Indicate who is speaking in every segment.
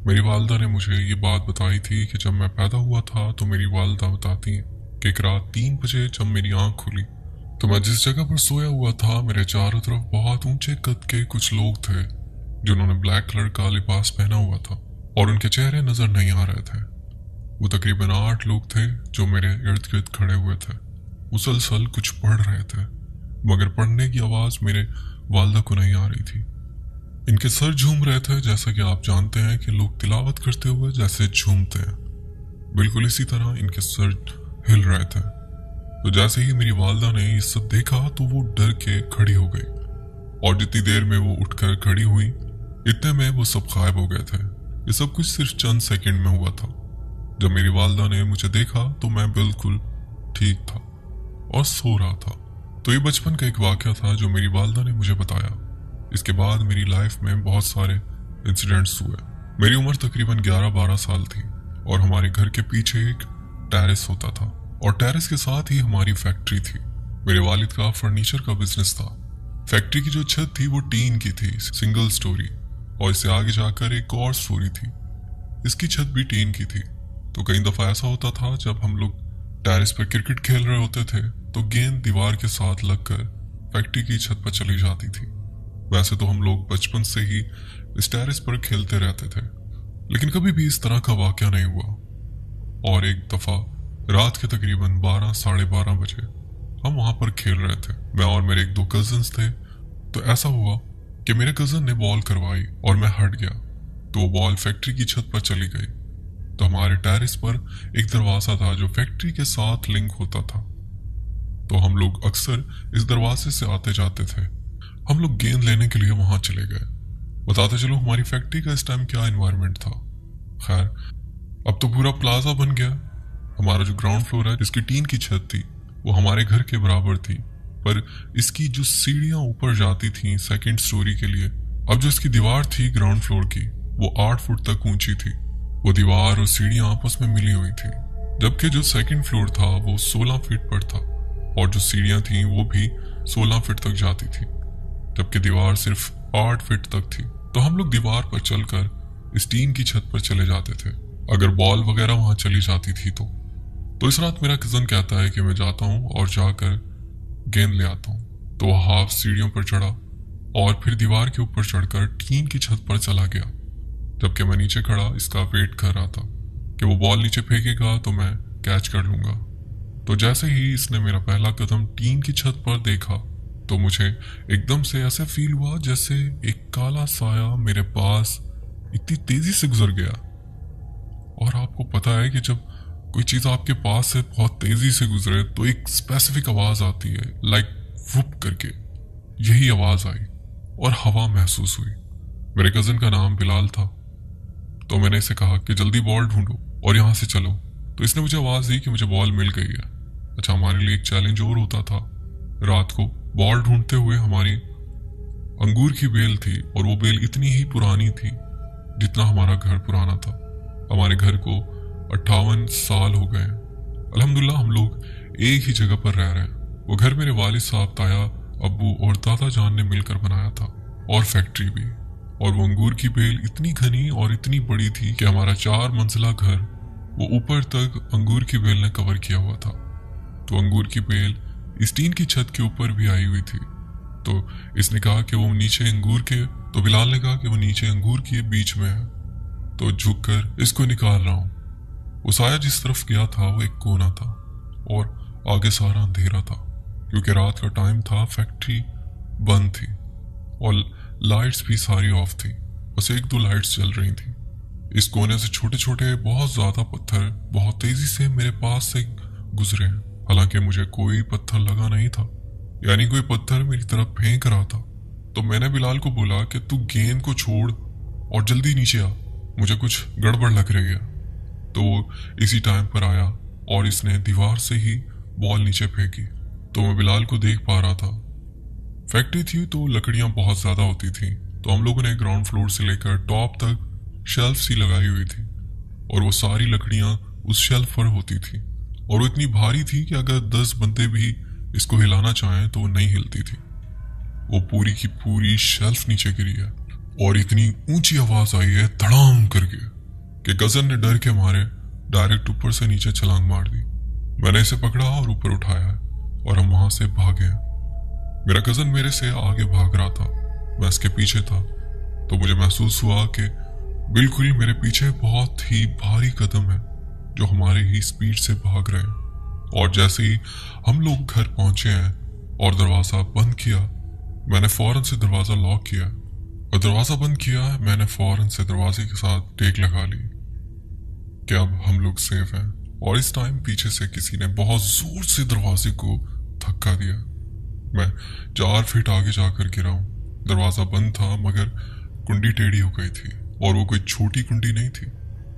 Speaker 1: मेरी वालदा ने मुझे ये बात बताई थी कि जब मैं पैदा हुआ था तो मेरी वालदा बताती हैं कि एक रात 3 बजे जब मेरी आंख खुली तो मैं जिस जगह पर सोया हुआ था मेरे चारों तरफ बहुत ऊंचे कद के कुछ लोग थे जिन्होंने ब्लैक कलर का लिबास पहना हुआ था और उनके चेहरे नजर नहीं आ रहे थे। वो तकरीबन 8 लोग थे जो मेरे इर्द गिर्द खड़े हुए थे। मुसलसल कुछ पढ़ रहे थे मगर पढ़ने की आवाज मेरे वालदा को नहीं आ रही थी। इनके सर झूम रहे थे जैसा कि आप जानते हैं कि लोग तिलावत करते हुए जैसे झूमते हैं, बिल्कुल इसी तरह इनके सर हिल रहे थे। तो जैसे ही मेरी वालदा ने ये सब देखा तो वो डर के खड़ी हो गई और जितनी देर में वो उठकर खड़ी हुई इतने में वो सब गायब हो गए थे। ये सब कुछ सिर्फ चंद सेकंड में हुआ था। जब मेरी वालदा ने मुझे देखा तो मैं बिल्कुल ठीक था और सो रहा था। तो ये बचपन का एक वाकया था जो मेरी वालदा ने मुझे बताया। इसके बाद मेरी लाइफ में बहुत सारे इंसिडेंट्स हुए। मेरी उम्र तकरीबन 11-12 साल थी और हमारे घर के पीछे एक टेरेस होता था और टेरेस के साथ ही हमारी फैक्ट्री थी। मेरे वालिद का फर्नीचर का बिजनेस था। फैक्ट्री की जो छत थी वो टीन की थी, सिंगल स्टोरी, और इससे आगे जाकर एक और स्टोरी थी, इसकी छत भी टीन की थी। तो कई दफा ऐसा होता था जब हम लोग टेरेस पर क्रिकेट खेल रहे होते थे तो गेंद दीवार के साथ लगकर फैक्ट्री की छत पर चली जाती थी। वैसे तो हम लोग बचपन से ही इस टेरेस पर खेलते रहते थे लेकिन कभी भी इस तरह का वाकया नहीं हुआ। और एक दफा रात के तकरीबन 12-12:30 बजे हम वहां पर खेल रहे थे, मैं और मेरे 1-2 कजन्स थे। तो ऐसा हुआ कि मेरे कजन ने बॉल करवाई और मैं हट गया तो वो बॉल फैक्ट्री की छत पर चली गई। तो हमारे टेरेस पर एक दरवाजा था जो फैक्ट्री के साथ लिंक होता था। तो हम लोग अक्सर इस दरवाजे से आते जाते थे। हम लोग गेंद लेने के लिए वहां चले गए। बताते चलो हमारी फैक्ट्री का इस टाइम क्या एनवायरनमेंट था। खैर अब तो पूरा प्लाजा बन गया। हमारा जो ग्राउंड फ्लोर है जिसकी टीन की छत थी वो हमारे घर के बराबर थी, पर इसकी जो सीढ़ियां ऊपर जाती थी सेकंड स्टोरी के लिए, अब जो इसकी दीवार थी ग्राउंड फ्लोर की वो 8 फुट तक ऊंची थी। वो दीवार और सीढ़ियां आपस में मिली हुई थी, जबकि जो सेकंड फ्लोर था वो 16 फीट पर था और जो सीढ़ियां थी वो भी 16 फीट तक जाती थी, जबकि दीवार सिर्फ 8 फीट तक थी। तो हम लोग दीवार पर चलकर इस टीन की छत पर चले जाते थे अगर बॉल वगैरह वहां चली जाती थी तो इस रात मेरा कजन कहता है कि मैं जाता हूँ और जाकर गेंद ले आता हूँ। तो वह हाफ सीढ़ियों पर चढ़ा और फिर दीवार के ऊपर चढ़कर टीन की छत पर चला गया, जबकि मैं नीचे खड़ा इसका वेट कर रहा था कि वो बॉल नीचे फेंकेगा तो मैं कैच कर लूंगा। तो जैसे ही इसने मेरा पहला कदम टीन की छत पर देखा तो मुझे एकदम से ऐसा फील हुआ जैसे एक काला साया मेरे पास इतनी तेजी से गुजर गया। और आपको पता है कि जब कोई चीज आपके पास से बहुत तेजी से गुजरे तो एक स्पेसिफिक आवाज आती है, लाइक वुप करके। यही आवाज आई और हवा महसूस हुई। मेरे कजन का नाम बिलाल था। तो मैंने इसे कहा कि जल्दी बॉल ढूंढो और यहाँ से चलो। तो इसने मुझे आवाज दी कि मुझे बॉल मिल गई है। अच्छा, हमारे लिए एक चैलेंज और होता था। रात को बॉल ढूंढते हुए हमारी अंगूर की बेल थी और वो बेल इतनी ही पुरानी थी जितना हमारा घर पुराना था। हमारे घर को 58 साल हो गए। अल्हम्दुलिल्लाह हम लोग एक ही जगह पर रह रहे हैं। वो घर मेरे वालिद साहब, ताया, अब्बू और दादा जान ने मिलकर बनाया था और फैक्ट्री भी। और वो अंगूर की बेल इतनी घनी और इतनी बड़ी थी कि हमारा 4 मंजिला घर वो ऊपर तक अंगूर की बेल ने कवर किया हुआ था। तो अंगूर की बेल इस टीन की छत के ऊपर भी आई हुई थी। तो इसने कहा कि वो नीचे अंगूर के, तो बिलाल ने कहा कि वो नीचे अंगूर के बीच में है। तो झुककर इसको निकाल रहा हूं। वो साया जिस तरफ गया था वो एक कोना था और आगे सारा अंधेरा था क्योंकि रात का टाइम था। फैक्ट्री बंद थी और लाइट्स भी सारी ऑफ थी, बस 1-2 लाइट्स जल रही थी। इस कोने से छोटे छोटे बहुत ज्यादा पत्थर बहुत तेजी से मेरे पास से गुजरे, हालांकि मुझे कोई पत्थर लगा नहीं था, यानी कोई पत्थर मेरी तरफ फेंक रहा था। तो मैंने बिलाल को बोला कि तू गेंद को छोड़ और जल्दी नीचे आ, मुझे कुछ गड़बड़ लग रही है। तो वो इसी टाइम पर आया और इसने दीवार से ही बॉल नीचे फेंकी। तो मैं बिलाल को देख पा रहा था। फैक्ट्री थी तो लकड़ियां बहुत ज्यादा होती थी, तो हम लोगों ने ग्राउंड फ्लोर से लेकर टॉप तक शेल्फ सी लगाई हुई थी और वो सारी लकड़ियां उस शेल्फ पर होती थी और वो इतनी भारी थी कि अगर 10 बंदे भी इसको हिलाना चाहें तो वो नहीं हिलती थी। वो पूरी की पूरी शेल्फ नीचे गिरी है और इतनी ऊंची आवाज आई है धड़ाम करके कि कजन ने डर के मारे डायरेक्ट ऊपर से नीचे छलांग मार दी। मैंने इसे पकड़ा और ऊपर उठाया है और हम वहां से भागे हैं। मेरा कजन मेरे से आगे भाग रहा था, मैं इसके पीछे था, तो मुझे महसूस हुआ कि बिल्कुल मेरे पीछे बहुत ही भारी कदम है जो हमारे ही स्पीड से भाग रहे हैं। और जैसे ही हम लोग घर पहुंचे हैं और दरवाजा बंद किया, मैंने फौरन से दरवाजा लॉक किया और दरवाजा बंद किया। मैंने फौरन से दरवाजे के साथ टेक लगा ली कि अब हम लोग सेफ हैं। और इस टाइम पीछे से किसी ने बहुत जोर से दरवाजे को धक्का दिया। मैं 4 फीट आगे जाकर गिरा हूं। दरवाजा बंद था मगर कुंडी टेढ़ी हो गई थी, और वो कोई छोटी कुंडी नहीं थी,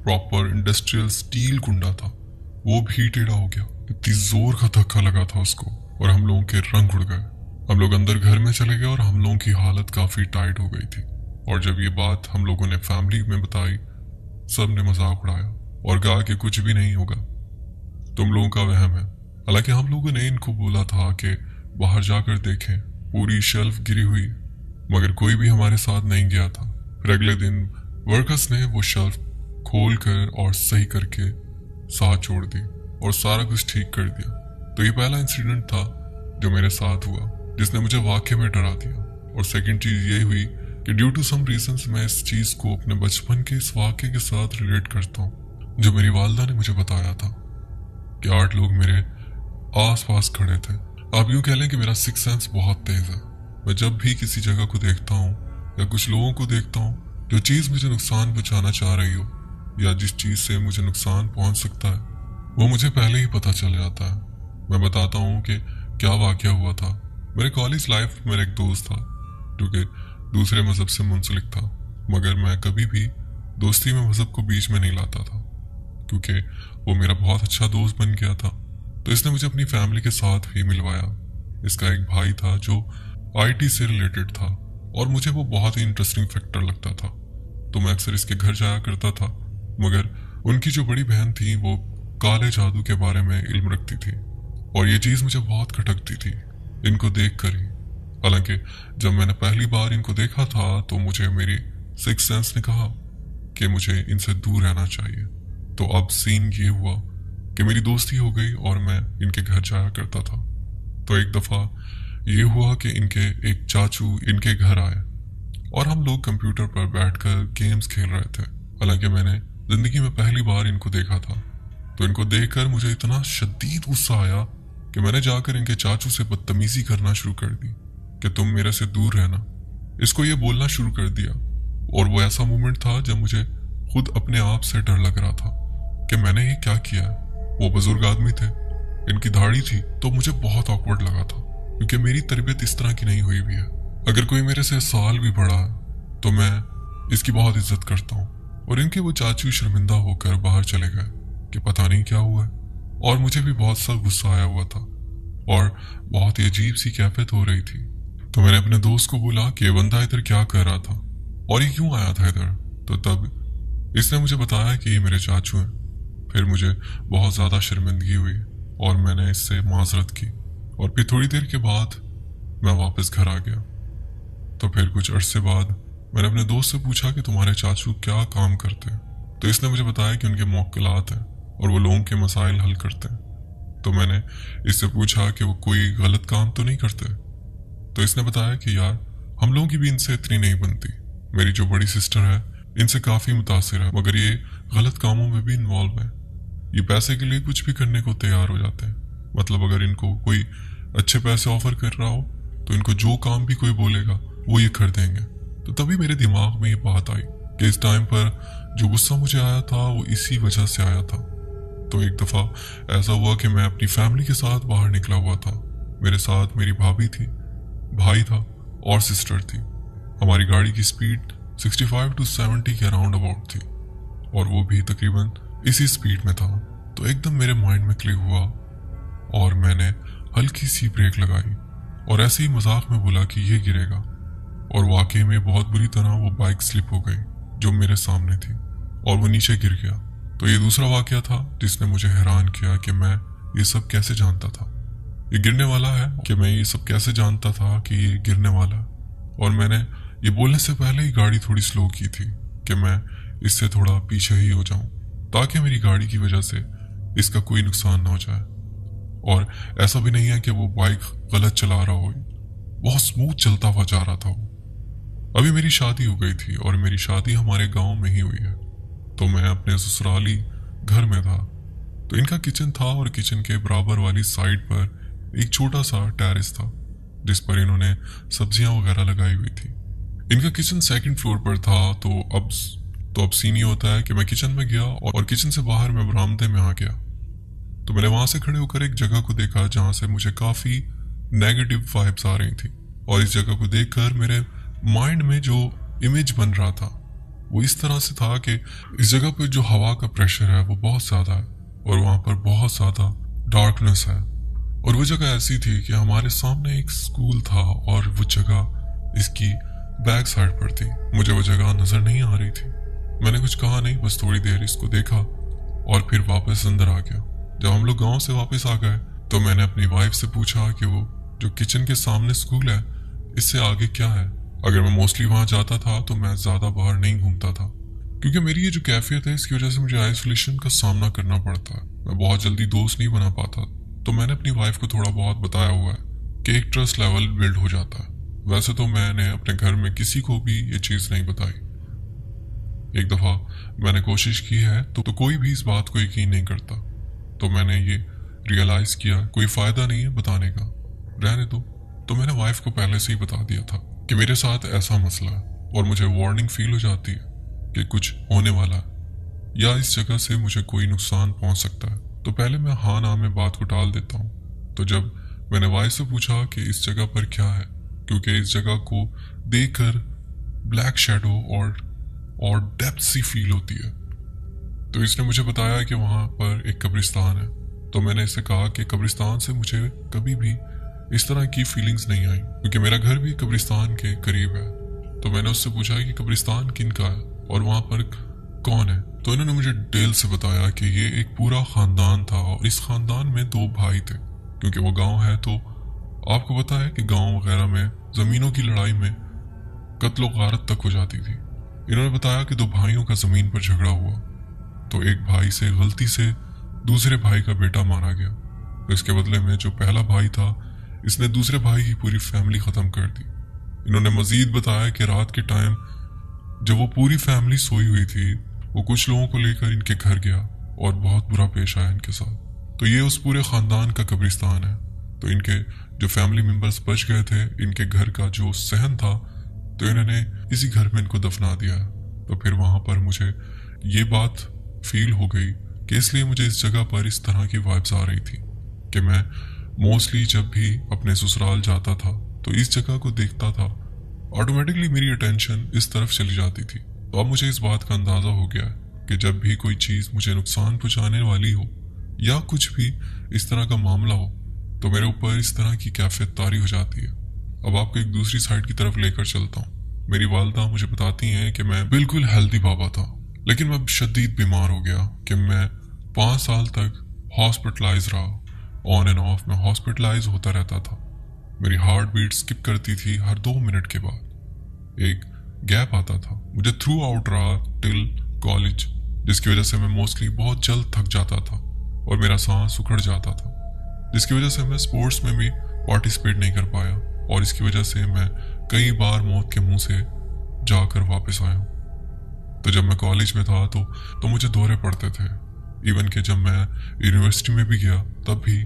Speaker 1: प्रॉपर इंडस्ट्रियल स्टील कुंडा था। वो भी टेढ़ा हो गया। इतनी जोर का धक्का लगा था उसको और हम लोगों के रंग उड़ गए। हम लोग अंदर घर में चले गए और हम लोगों की हालत काफी टाइट हो गई थी। और जब ये बात हम लोगों ने फैमिली में बताई, सब ने मजाक उड़ाया और कहा कि कुछ भी नहीं होगा, तुम लोगों का वहम है। हालांकि हम लोगों ने इनको बोला था कि बाहर जाकर देखें, पूरी शेल्फ गिरी हुई, मगर कोई भी हमारे साथ नहीं गया था। फिर अगले दिन वर्कर्स ने वो शेल्फ खोल कर और सही करके साथ छोड़ दी और सारा कुछ ठीक कर दिया। तो ये पहला इंसिडेंट था जो मेरे साथ हुआ जिसने मुझे वाकई में डरा दिया। और सेकंड चीज ये हुई कि ड्यू टू सम रीजंस मैं इस चीज को अपने बचपन के इस वाकये के साथ रिलेट करता हूँ जो मेरी वालदा ने मुझे बताया था कि 8 लोग मेरे आस पास खड़े थे। आप यूं कह लें कि मेरा सिक्स सेंस बहुत तेज है। मैं जब भी किसी जगह को देखता हूँ या कुछ लोगों को देखता हूँ जो चीज मुझे नुकसान पहुंचाना चाह रही हो या जिस चीज से मुझे नुकसान पहुंच सकता है, वो मुझे पहले ही पता चल जाता है। मैं बताता हूँ कि क्या वाकया हुआ था। मेरे कॉलेज लाइफ में मेरा एक दोस्त था जो कि दूसरे मजहब से मुंसलिक था, मगर मैं कभी भी दोस्ती में मजहब को बीच में नहीं लाता था क्योंकि वो मेरा बहुत अच्छा दोस्त बन गया था। तो इसने मुझे अपनी फैमिली के साथ भी मिलवाया। इसका एक भाई था जो आईटी से रिलेटेड था और मुझे वो बहुत ही इंटरेस्टिंग फैक्टर लगता था, तो मैं अक्सर इसके घर जाया करता था। मगर उनकी जो बड़ी बहन थी वो काले जादू के बारे में इल्म रखती थी और ये चीज मुझे बहुत खटकती थी इनको देख कर ही। हालांकि जब मैंने पहली बार इनको देखा था तो मुझे मेरी सिक्स सेंस ने कहा कि मुझे इनसे दूर रहना चाहिए। तो अब सीन ये हुआ कि मेरी दोस्ती हो गई और मैं इनके घर जाया करता था। तो एक दफा ये हुआ कि इनके एक चाचू इनके घर आए और हम लोग कंप्यूटर पर बैठकर गेम्स खेल रहे थे। हालांकि मैंने जिंदगी में पहली बार इनको देखा था, तो इनको देखकर मुझे इतना शदीद गुस्सा आया कि मैंने जाकर इनके चाचू से बदतमीजी करना शुरू कर दी कि तुम मेरे से दूर रहना। इसको ये बोलना शुरू कर दिया और वो ऐसा मोमेंट था जब मुझे खुद अपने आप से डर लग रहा था कि मैंने ये क्या किया है। वो बुजुर्ग आदमी थे, इनकी दाढ़ी थी, तो मुझे बहुत ऑकवर्ड लगा था क्योंकि मेरी तरबियत इस तरह की नहीं हुई भी है। अगर कोई मेरे से साल भी बड़ा है तो मैं इसकी बहुत इज्जत करता हूँ। और इनके वो चाचू शर्मिंदा होकर बाहर चले गए कि पता नहीं क्या हुआ है, और मुझे भी बहुत सा गुस्सा आया हुआ था और बहुत ही अजीब सी कैफियत हो रही थी। तो मैंने अपने दोस्त को बोला कि ये बंदा इधर क्या कर रहा था और ये क्यों आया था इधर। तो तब इसने मुझे बताया कि ये मेरे चाचू हैं। फिर मुझे बहुत ज्यादा शर्मिंदगी हुई और मैंने इससे माजरत की और फिर थोड़ी देर के बाद मैं वापस घर आ गया। तो फिर कुछ अरसे बाद मैंने अपने दोस्त से पूछा कि तुम्हारे चाचू क्या काम करते हैं। तो इसने मुझे बताया कि उनके मौक्कलात हैं और वो लोगों के मसाइल हल करते हैं। तो मैंने इससे पूछा कि वो कोई गलत काम तो नहीं करते। तो इसने बताया कि यार हम लोगों की भी इनसे इतनी नहीं बनती। मेरी जो बड़ी सिस्टर है इनसे काफी मुतासिर है, मगर ये गलत कामों में भी इन्वॉल्व है। ये पैसे के लिए कुछ भी करने को तैयार हो जाते हैं। मतलब अगर इनको कोई अच्छे पैसे ऑफर कर रहा हो तो इनको जो काम भी कोई बोलेगा वो ये कर देंगे। तो तभी मेरे दिमाग में ये बात आई कि इस टाइम पर जो गुस्सा मुझे आया था वो इसी वजह से आया था। तो एक दफा ऐसा हुआ कि मैं अपनी फैमिली के साथ बाहर निकला हुआ था। मेरे साथ मेरी भाभी थी, भाई था और सिस्टर थी। हमारी गाड़ी की स्पीड 65 to 70 के अराउंड अबाउट थी और वो भी तकरीबन इसी स्पीड में था। तो एकदम मेरे माइंड में क्लिक हुआ और मैंने हल्की सी ब्रेक लगाई और ऐसे ही मजाक में बोला कि ये गिरेगा, और वाकई में बहुत बुरी तरह वो बाइक स्लिप हो गई जो मेरे सामने थी और वो नीचे गिर गया। तो ये दूसरा वाकया था जिसने मुझे हैरान किया कि मैं ये सब कैसे जानता था, ये गिरने वाला है, कि मैं ये सब कैसे जानता था कि ये गिरने वाला है। और मैंने ये बोलने से पहले ही गाड़ी थोड़ी स्लो की थी कि मैं इससे थोड़ा पीछे ही हो जाऊं, ताकि मेरी गाड़ी की वजह से इसका कोई नुकसान ना हो जाए। और ऐसा भी नहीं है कि वो बाइक गलत चला रहा हो, बहुत स्मूथ चलता हुआ जा रहा था वो। अभी मेरी शादी हो गई थी और मेरी शादी हमारे गांव में ही हुई है, तो मैं अपने ससुराली घर में था। तो इनका किचन था और किचन के बराबर वाली साइड पर एक छोटा सा टेरेस था जिस पर इन्होंने सब्जियां वगैरह लगाई हुई थी। इनका किचन सेकंड फ्लोर पर था। तो अब सीन ये होता है कि मैं किचन में गया और किचन से बाहर मैं बरामदे में आ गया। तो मैंने वहां से खड़े होकर एक जगह को देखा जहां से मुझे काफी नेगेटिव वाइब्स आ रही थी। और इस जगह को देखकर मेरे माइंड में जो इमेज बन रहा था वो इस तरह से था कि इस जगह पर जो हवा का प्रेशर है वो बहुत ज्यादा है और वहां पर बहुत ज्यादा डार्कनेस है। और वो जगह ऐसी थी कि हमारे सामने एक स्कूल था और वो जगह इसकी बैक साइड पर थी। मुझे वो जगह नजर नहीं आ रही थी। मैंने कुछ कहा नहीं, बस थोड़ी देर इसको देखा और फिर वापस अंदर आ गया। जब हम लोग गांव से वापस आ गए तो मैंने अपनी वाइफ से पूछा कि वो जो किचन के सामने स्कूल है इससे आगे क्या है। अगर मैं मोस्टली वहां जाता था तो मैं ज्यादा बाहर नहीं घूमता था, क्योंकि मेरी ये जो कैफियत है इसकी वजह से मुझे आइसोलेशन का सामना करना पड़ता है। मैं बहुत जल्दी दोस्त नहीं बना पाता। तो मैंने अपनी वाइफ को थोड़ा बहुत बताया हुआ है कि एक ट्रस्ट लेवल बिल्ड हो जाता है। वैसे तो मैंने अपने घर में किसी को भी ये चीज नहीं बताई। एक दफा मैंने कोशिश की है तो कोई भी इस बात को यकीन नहीं करता। तो मैंने ये रियलाइज किया कोई फायदा नहीं है बताने का, रहने दो। तो मैंने वाइफ को पहले से ही बता दिया था कि मेरे साथ ऐसा मसला है और मुझे वार्निंग फील हो जाती है कि कुछ होने वाला है या इस जगह से मुझे कोई नुकसान पहुंच सकता है। तो पहले मैं हाँ ना में बात को टाल देता हूँ। तो जब मैंने वाइफ से पूछा कि इस जगह पर क्या है, क्योंकि इस जगह को देखकर ब्लैक शेडो और डेप्थ सी फील होती है, तो इसने मुझे बताया कि वहां पर एक कब्रिस्तान है। तो मैंने इससे कहा कि कब्रिस्तान से मुझे कभी भी इस तरह की फीलिंग्स नहीं आई, क्योंकि मेरा घर भी कब्रिस्तान के करीब है। तो मैंने उससे पूछा कि कब्रिस्तान किन का है और वहां पर कौन है। तो इन्होंने मुझे डिटेल से बताया कि ये एक पूरा खानदान था और इस खानदान में 2 भाई थे। क्योंकि वो गांव है तो आपको पता है कि गांव वगैरह में जमीनों की लड़ाई में कत्लो गारत तक हो जाती थी। इन्होंने बताया कि 2 भाइयों का जमीन पर झगड़ा हुआ, तो एक भाई से गलती से दूसरे भाई का बेटा मारा गया। तो इसके बदले में जो पहला भाई था इसने दूसरे भाई की पूरी फैमिली खत्म कर दी। इन्होंने मजीद बताया कि रात के टाइम जब वो पूरी फैमिली सोई हुई थी वो कुछ लोगों को लेकर इनके घर गया और बहुत बुरा पेश आया इनके साथ। तो ये उस पूरे खानदान का कब्रिस्तान है। तो इनके जो फैमिली मेंबर्स बच गए थे, इनके घर का जो सहन था, तो इन्होंने इसी घर में इनको दफना दिया। तो फिर वहां पर मुझे ये बात फील हो गई कि इसलिए मुझे इस जगह पर इस तरह की वाइब्स आ रही थी कि मैं मोस्टली जब भी अपने ससुराल जाता था तो इस जगह को देखता था, ऑटोमेटिकली मेरी अटेंशन इस तरफ चली जाती थी। तो अब मुझे इस बात का अंदाजा हो गया कि जब भी कोई चीज मुझे नुकसान पहुंचाने वाली हो या कुछ भी इस तरह का मामला हो तो मेरे ऊपर इस तरह की कैफियत तारी हो जाती है। अब आपको एक दूसरी साइड की तरफ लेकर चलता हूँ। मेरी वालदा मुझे बताती हैं कि मैं बिल्कुल हेल्दी बाबा था, लेकिन मैं शदीद बीमार हो गया कि मैं 5 साल तक हॉस्पिटलाइज रहा। ऑन एंड ऑफ में हॉस्पिटलाइज होता रहता था। मेरी हार्ट बीट स्किप करती थी हर 2 मिनट के बाद। एक गैप आता था, मुझे थ्रू आउट रहा टिल कॉलेज, जिसकी वजह से मैं मोस्टली बहुत जल्द थक जाता था और मेरा सांस उखड़ जाता था, जिसकी वजह से मैं स्पोर्ट्स में भी पार्टिसिपेट नहीं कर पाया और इसकी वजह से मैं कई बार मौत के मुंह से जाकर वापस आया। तो जब मैं कॉलेज में था तो मुझे दौरे पड़ते थे। इवन कि जब मैं यूनिवर्सिटी में भी गया तब भी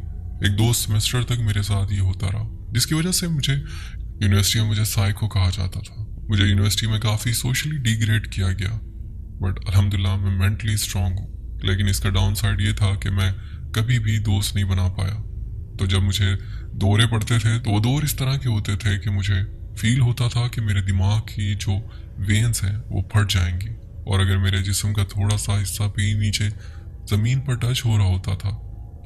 Speaker 1: 1-2 सेमेस्टर तक मेरे साथ ये होता रहा, जिसकी वजह से मुझे यूनिवर्सिटी में मुझे साइको कहा जाता था। मुझे यूनिवर्सिटी में काफ़ी सोशली डिग्रेड किया गया, बट अल्हम्दुलिल्लाह मैं मेंटली स्ट्रांग हूँ। लेकिन इसका डाउन साइड ये था कि मैं कभी भी दोस्त नहीं बना पाया। तो जब मुझे दौरे पड़ते थे तो वो दौर इस तरह के होते थे कि मुझे फील होता था कि मेरे दिमाग की जो वेन्स हैं वो फट जाएंगी, और अगर मेरे जिस्म का थोड़ा सा हिस्सा भी नीचे जमीन पर टच हो रहा होता था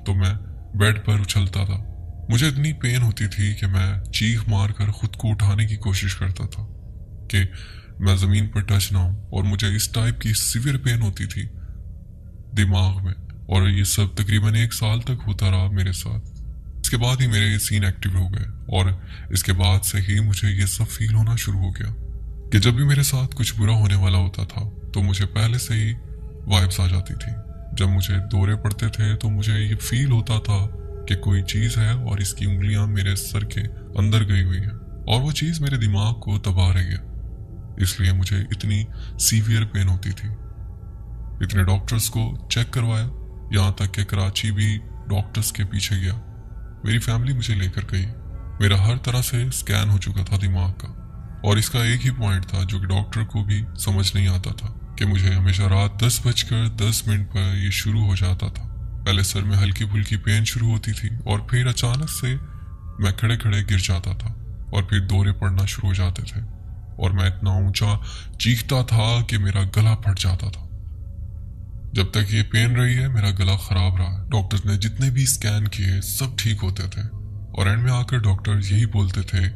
Speaker 1: तो मैं बेड पर उछलता था। मुझे इतनी पेन होती थी कि मैं चीख मार कर खुद को उठाने की कोशिश करता था कि मैं जमीन पर टच ना हूं, और मुझे इस टाइप की सिवियर पेन होती थी दिमाग में, और ये सब तकरीबन 1 साल तक होता रहा मेरे साथ। इसके बाद ही मेरे ये सीन एक्टिव हो गए और इसके बाद से ही मुझे ये सब फील होना शुरू हो गया। कि जब भी मेरे साथ कुछ बुरा होने वाला होता था तो मुझे पहले से ही वाइब्स आ जाती थी। जब मुझे दौरे पड़ते थे तो मुझे ये फील होता था कि कोई चीज़ है और इसकी उंगलियां मेरे सर के अंदर गई हुई है और वो चीज़ मेरे दिमाग को दबा रही है। इसलिए मुझे इतनी सीवियर पेन होती थी। इतने डॉक्टर्स को चेक करवाया, यहाँ तक कि कराची भी डॉक्टर्स के पीछे गया। मेरी फैमिली मुझे लेकर गई। मेरा हर तरह से स्कैन हो चुका था दिमाग का, और इसका एक ही पॉइंट था जो कि डॉक्टर को भी समझ नहीं आता था कि मुझे हमेशा रात 10:10 पर ये शुरू हो जाता था। पहले सर में हल्की फुल्की पेन शुरू होती थी और फिर अचानक से मैं खड़े खड़े गिर जाता था और फिर दौरे पड़ना शुरू हो जाते थे और मैं इतना ऊंचा चीखता था कि मेरा गला फट जाता था। जब तक ये पेन रही है मेरा गला खराब रहा है। डॉक्टर्स ने जितने भी स्कैन किए सब ठीक होते थे और एंड में आकर डॉक्टर यही बोलते थे,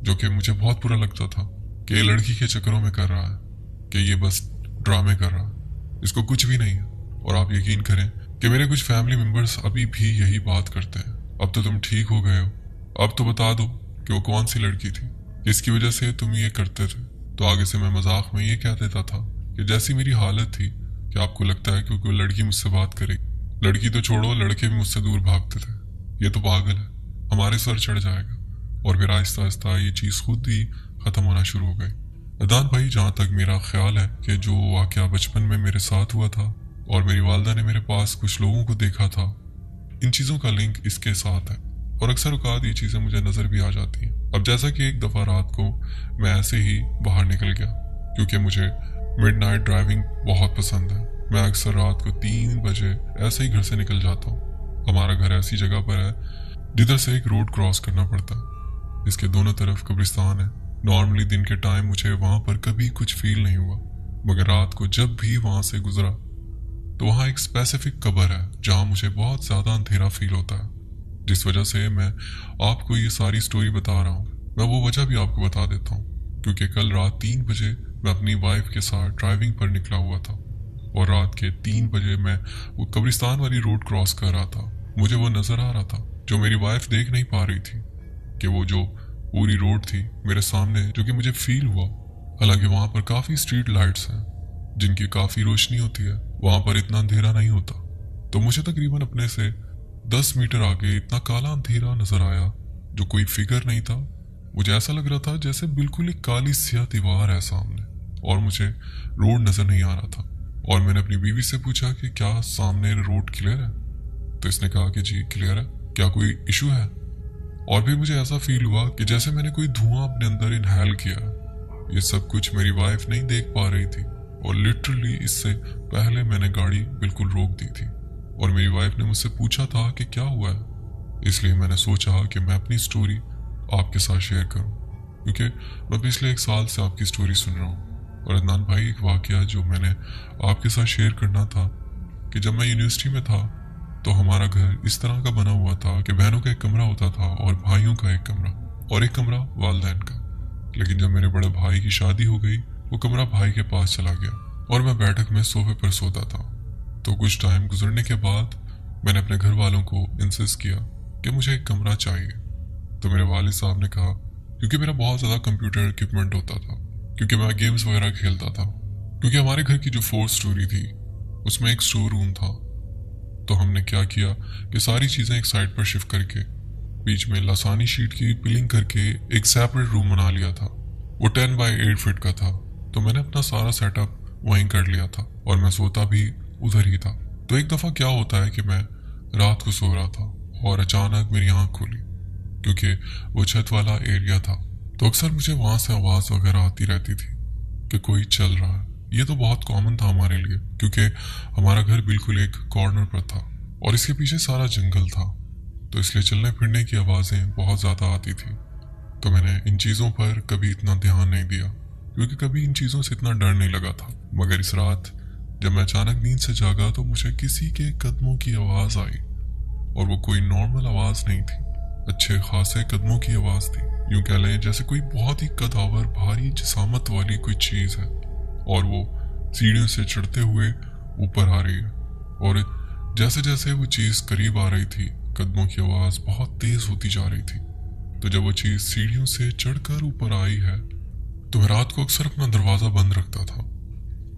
Speaker 1: जो कि मुझे बहुत बुरा लगता था, कि ये लड़की के चक्करों में कर रहा है, कि ये बस ड्रामे कर रहा है, इसको कुछ भी नहीं है। और आप यकीन करें कि मेरे कुछ फैमिली मेंबर्स अभी भी यही बात करते हैं, अब तो तुम ठीक हो गए हो, अब तो बता दो कि वो कौन सी लड़की थी जिसकी वजह से तुम ये करते थे। तो आगे से मैं मजाक में ये कह देता था कि जैसी मेरी हालत थी कि आपको लगता है कि कोई लड़की मुझसे बात करेगी। लड़की तो छोड़ो, लड़के भी मुझसे दूर भागते थे। ये तो पागल है, हमारे सर चढ़ जाएगा। और फिर आहिस्ता आहिस्ता ये चीज़ खुद ही ख़त्म होना शुरू हो गई। अदनान भाई, जहाँ तक मेरा ख्याल है कि जो वाक़या बचपन में मेरे साथ हुआ था और मेरी वालदा ने मेरे पास कुछ लोगों को देखा था, इन चीज़ों का लिंक इसके साथ है और अक्सर औकात ये चीज़ें मुझे नज़र भी आ जाती हैं। अब जैसा कि एक दफ़ा रात को मैं ऐसे ही बाहर निकल गया, क्योंकि मुझे मिडनाइट ड्राइविंग बहुत पसंद है। मैं अक्सर रात को 3 बजे ऐसे ही घर से निकल जाता हूँ। हमारा घर ऐसी जगह पर है जिधर से एक रोड क्रॉस करना पड़ता है, इसके दोनों तरफ कब्रिस्तान है। नॉर्मली दिन के टाइम मुझे वहाँ पर कभी कुछ फील नहीं हुआ, मगर रात को जब भी वहाँ से गुजरा तो वहाँ एक स्पेसिफिक कब्र है जहाँ मुझे बहुत ज़्यादा अंधेरा फील होता है, जिस वजह से मैं आपको ये सारी स्टोरी बता रहा हूँ। मैं वो वजह भी आपको बता देता हूँ, क्योंकि कल रात 3 बजे मैं अपनी वाइफ के साथ ड्राइविंग पर निकला हुआ था और रात के 3 बजे मैं वो कब्रिस्तान वाली रोड क्रॉस कर रहा था। मुझे वो नज़र आ रहा था जो मेरी वाइफ देख नहीं पा रही थी, कि वो जो पूरी रोड थी मेरे सामने, जो कि मुझे फील हुआ। हालांकि वहाँ पर काफ़ी स्ट्रीट लाइट्स हैं जिनकी काफ़ी रोशनी होती है, वहाँ पर इतना अंधेरा नहीं होता। तो मुझे तकरीबन अपने से 10 मीटर आगे इतना काला अंधेरा नजर आया जो कोई फिगर नहीं था। मुझे ऐसा लग रहा था जैसे बिल्कुल एक काली स्याह दीवार है सामने और मुझे रोड नजर नहीं आ रहा था। और मैंने अपनी बीवी से पूछा कि क्या सामने रोड क्लियर है, तो इसने कहा कि जी क्लियर है, क्या कोई इशू है। और फिर मुझे ऐसा फील हुआ कि जैसे मैंने कोई धुआं अपने अंदर इनहेल किया। ये सब कुछ मेरी वाइफ नहीं देख पा रही थी और लिटरली इससे पहले मैंने गाड़ी बिल्कुल रोक दी थी और मेरी वाइफ ने मुझसे पूछा था कि क्या हुआ है। इसलिए मैंने सोचा कि मैं अपनी स्टोरी आपके साथ शेयर करूं, क्योंकि मैं पिछले 1 साल से आपकी स्टोरी सुन रहा हूं। और अदनान भाई, एक वाकया जो मैंने आपके साथ शेयर करना था कि जब मैं यूनिवर्सिटी में था तो हमारा घर इस तरह का बना हुआ था कि बहनों का एक कमरा होता था और भाइयों का एक कमरा, और एक कमरा वालिदैन का। लेकिन जब मेरे बड़े भाई की शादी हो गई, वो कमरा भाई के पास चला गया और मैं बैठक में सोफे पर सोता था। तो कुछ टाइम गुजरने के बाद मैंने अपने घर वालों को इंसिस्ट किया कि मुझे एक कमरा चाहिए। तो मेरे वालिद साहब ने कहा, क्योंकि मेरा बहुत ज़्यादा कंप्यूटर इक्विपमेंट होता था, क्योंकि मैं गेम्स वगैरह खेलता था, क्योंकि हमारे घर की जो 4th स्टोरी थी उसमें एक स्टोर रूम था। तो हमने क्या किया कि सारी चीज़ें एक साइड पर शिफ्ट करके बीच में लासानी शीट की पिलिंग करके एक सेपरेट रूम बना लिया था। वो 10 बाय 8 फीट का था। तो मैंने अपना सारा सेटअप वहीं कर लिया था और मैं सोता भी उधर ही था। तो एक दफ़ा क्या होता है कि मैं रात को सो रहा था और अचानक मेरी आँख खुली, क्योंकि वो छत वाला एरिया था। तो अक्सर मुझे वहाँ से आवाज़ वगैरह आती रहती थी कि कोई चल रहा है। ये तो बहुत कॉमन था हमारे लिए, क्योंकि हमारा घर बिल्कुल एक कॉर्नर पर था और इसके पीछे सारा जंगल था, तो इसलिए चलने फिरने की आवाज़ें बहुत ज़्यादा आती थी। तो मैंने इन चीज़ों पर कभी इतना ध्यान नहीं दिया, क्योंकि कभी इन चीज़ों से इतना डर नहीं लगा था। मगर इस रात जब मैं अचानक नींद से जागा तो मुझे किसी के कदमों की आवाज़ आई, और वो कोई नॉर्मल आवाज़ नहीं थी, अच्छे खासे कदमों की आवाज़ थी। यूं कह लें जैसे कोई बहुत ही कदावर भारी जिसामत वाली कोई चीज़ है और वो सीढ़ियों से चढ़ते हुए ऊपर आ रही है। और जैसे जैसे वो चीज़ करीब आ रही थी, कदमों की आवाज़ बहुत तेज़ होती जा रही थी। तो जब वो चीज़ सीढ़ियों से चढ़कर ऊपर आई है तो मैं रात को अक्सर अपना दरवाज़ा बंद रखता था,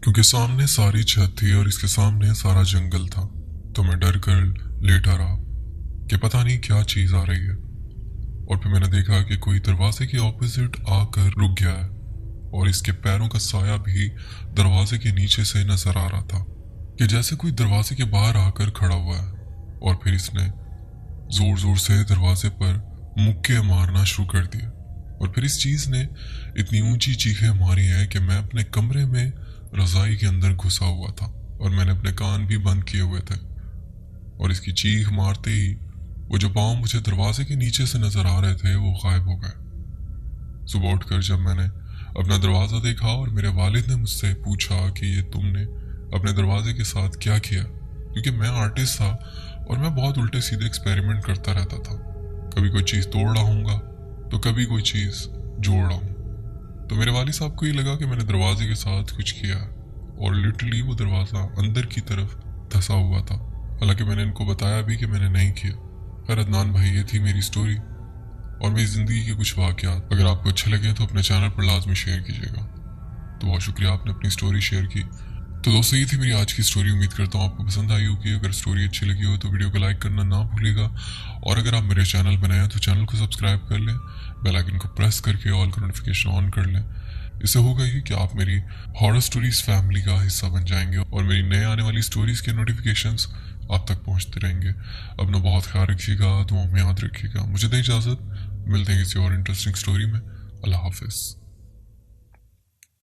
Speaker 1: क्योंकि सामने सारी छत थी और इसके सामने सारा जंगल था। तो मैं डर कर लेटा रहा कि पता नहीं क्या चीज़ आ रही है। और फिर मैंने देखा कि कोई दरवाजे के ऑपोजिट आकर रुक गया है और इसके पैरों का साया भी दरवाजे के नीचे से नजर आ रहा था, कि जैसे कोई दरवाजे के बाहर आकर खड़ा हुआ है। और फिर इसने जोर जोर से दरवाजे पर मुक्के मारना शुरू कर दिया। और फिर इस चीज ने इतनी ऊंची चीखें मारी है कि मैं अपने कमरे में रजाई के अंदर घुसा हुआ था और मैंने अपने कान भी बंद किए हुए थे। और इसकी चीख मारते ही वो जो पाँव मुझे दरवाजे के नीचे से नजर आ रहे थे वो गायब हो गए। सुबह उठकर जब मैंने अपना दरवाजा देखा और मेरे वालिद ने मुझसे पूछा कि ये तुमने अपने दरवाजे के साथ क्या किया, क्योंकि मैं आर्टिस्ट था और मैं बहुत उल्टे सीधे एक्सपेरिमेंट करता रहता था। कभी कोई चीज़ तोड़ रहा हूँगा तो कभी कोई चीज़ जोड़ रहा हूँ। तो मेरे वालिद साहब को ये लगा कि मैंने दरवाजे के साथ कुछ किया और लिटरली वो दरवाज़ा अंदर की तरफ धंसा हुआ था। हालांकि मैंने इनको बताया भी कि मैंने नहीं किया। खैर अदनान भाई, ये थी मेरी स्टोरी और मेरी ज़िंदगी के कुछ वाक़यात। अगर आपको अच्छे लगे तो अपने चैनल पर लाजमी शेयर कीजिएगा। तो बहुत शुक्रिया, आपने अपनी स्टोरी शेयर की। तो दोस्तों, ये थी मेरी आज की स्टोरी। उम्मीद करता हूँ आपको पसंद आई होगी। अगर स्टोरी अच्छी लगी हो तो वीडियो को लाइक करना ना भूलिएगा। और अगर आप मेरे चैनल पर नए हैं तो चैनल को सब्सक्राइब कर लें, बेल आइकन को प्रेस करके ऑल का नोटिफिकेशन ऑन कर लें। इससे होगा ही कि आप मेरी हॉरर स्टोरीज फैमिली का हिस्सा बन जाएंगे और मेरी नए आने वाली स्टोरीज के नोटिफिकेशंस आप तक पहुंचते रहेंगे। अपना बहुत ख्याल रखिएगा, दुआ में याद रखिएगा। मुझे दें इजाज़त, मिलते हैं किसी और इंटरेस्टिंग स्टोरी में। अल्लाह हाफिज़।